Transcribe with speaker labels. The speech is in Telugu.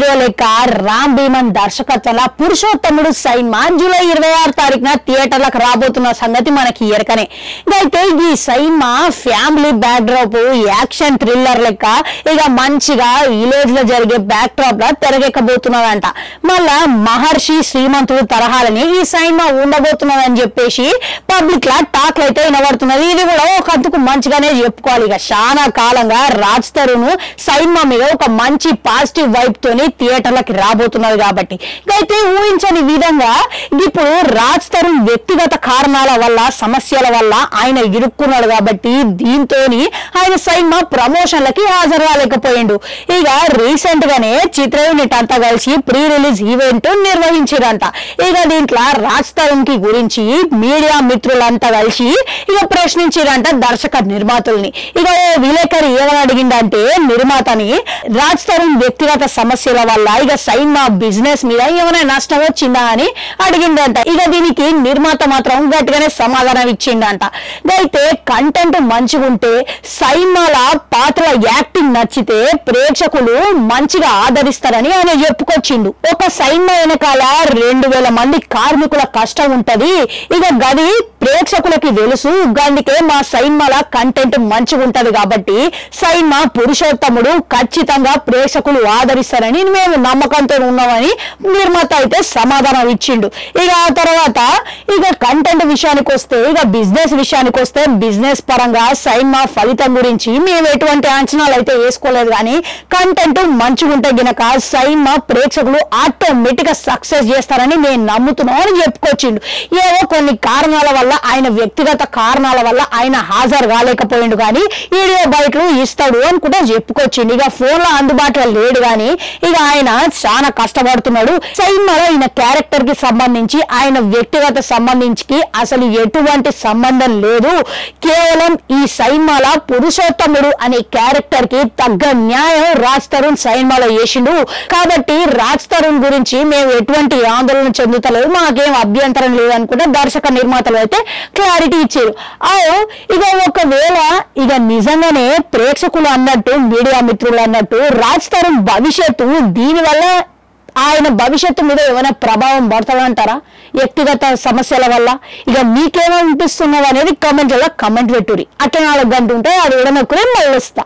Speaker 1: వీడియో లెక్క రామ్ భీమన్ దర్శకత్వంలో పురుషోత్తముడు సినిమా జూలై 26 తారీఖున థియేటర్లకు రాబోతున్న సంగతి మనకి ఎరకనే. అయితే ఈ cinema family back drop action thriller లెక్క ఇక మంచిగా విలేజ్ లో జరిగే బ్యాక్ డ్రాప్ లా తెరకెక్కబోతున్నదంట. మళ్ళా మహర్షి శ్రీమంతుడు తరహాలని ఈ సినిమా ఉండబోతున్నదని చెప్పేసి పబ్లిక్ లా టాక్ అయితే వినబడుతున్నది. ఇది కూడా ఒక అందుకు మంచిగానే చెప్పుకోవాలి. ఇక చాలా కాలంగా రాజ్ తరుణ్ సినిమా మీద ఒక మంచి పాజిటివ్ వైబ్ తోని థియేటర్లకి రాబోతున్నది కాబట్టి అయితే ఊహించని విధంగా ఇప్పుడు రాజ్ తరుణ్ వ్యక్తిగత కారణాల వల్ల సమస్యల వల్ల ఆయన ఇరుక్కున్నాడు కాబట్టి దీంతో ఆయన సినిమా ప్రమోషన్లకి హాజరు కాలేకపోయిండు. ఇక రీసెంట్ గానే చిత్ర యూనిట్ అంతా కలిసి ప్రీ రిలీజ్ ఈవెంట్ నిర్వహించారంట. ఇక దీంట్లో రాజ్ తరుణ్ కి గురించి మీడియా మిత్రులంతా కలిసి ఇక ప్రశ్నించారంట దర్శక నిర్మాతల్ని. ఇక విలేకరి ఏమని అడిగిందంటే నిర్మాతని రాజ్ తరుణ్ వ్యక్తిగత సమస్యల వల్ల ఇక సినిమా బిజినెస్ మీద ఏమైనా నష్టం వచ్చిందా అని అడిగిందంట. ఇక దీనికి నిర్మాత మాత్రం గట్టిగానే సమాధానం ఇచ్చిండంట. అయితే కంటెంట్ మంచిగుంటే సినిమాల పాత్రల యాక్టింగ్ నచ్చితే ప్రేక్షకులు మంచిగా ఆదరిస్తారని ఆయన చెప్పుకొచ్చిండు. ఒక సినిమా వెనకాల 2000 మంది కార్మికుల కష్టం ఉంటది. ఇక గది ప్రేక్షకులకి తెలుసు. అందుకే మా సినిమాల కంటెంట్ మంచిగా ఉంటది కాబట్టి సినిమా పురుషోత్తముడు ఖచ్చితంగా ప్రేక్షకులు ఆదరిస్తారని మేము నమ్మకంతో ఉన్నామని నిర్మాత అయితే సమాధానం ఇచ్చిండు. ఇక ఆ తర్వాత ఇక కంటెంట్ విషయానికి వస్తే ఇక బిజినెస్ విషయానికి వస్తే బిజినెస్ పరంగా సినిమా ఫలితం గురించి మేము ఎటువంటి అంచనాలు అయితే వేసుకోలేదు. కానీ కంటెంట్ మంచిగా ఉంటే గినక సినిమా ప్రేక్షకులు ఆటోమేటిక్ గా సక్సెస్ చేస్తారని నేను నమ్ముతున్నాను అని చెప్పుకొచ్చిండు. ఏవో కొన్ని కారణాల వల్ల ఆయన వ్యక్తిగత కారణాల వల్ల ఆయన హాజరు కాలేకపోయిండు కానీ వీడియో బయటలు ఇస్తాడు అని కూడా చెప్పుకొచ్చిండు. ఇక ఫోన్ లో అందుబాటులో లేడు కానీ ఇక ఆయన చాలా కష్టపడుతున్నాడు. సినిమాలో ఆయన క్యారెక్టర్ కి సంబంధించి ఆయన వ్యక్తిగత సంబంధించి అసలు ఎటువంటి సంబంధం లేదు. కేవలం ఈ సినిమాలో పురుషోత్తముడు అనే క్యారెక్టర్ కి తగ్గ న్యాయం రాజ్ తరుణ్ సినిమాలో చేసిండు కాబట్టి రాజ్ తరుణ్ గురించి మేము ఎటువంటి ఆందోళన చెందుతలేదు, మాకేం అభ్యంతరం లేదని కూడా దర్శక నిర్మాతలు అయితే క్లారిటీ ఇచ్చారు. ఇక ఒకవేళ ఇక నిజంగానే ప్రేక్షకులు అన్నట్టు మీడియా మిత్రులు అన్నట్టు రాజ్ తరుణ్ భవిష్యత్తు దీనివల్ల ఆయన భవిష్యత్తు మీద ఏమైనా ప్రభావం పడతాడంటారా వ్యక్తిగత సమస్యల వల్ల? ఇక మీకేమనిపిస్తున్నది అనేది కామెంట్లలో కామెంట్ పెట్టుర్రి. అట్లా 4 గంటలు ఉంటే అది కూడా మళ్ళీ వస్తా.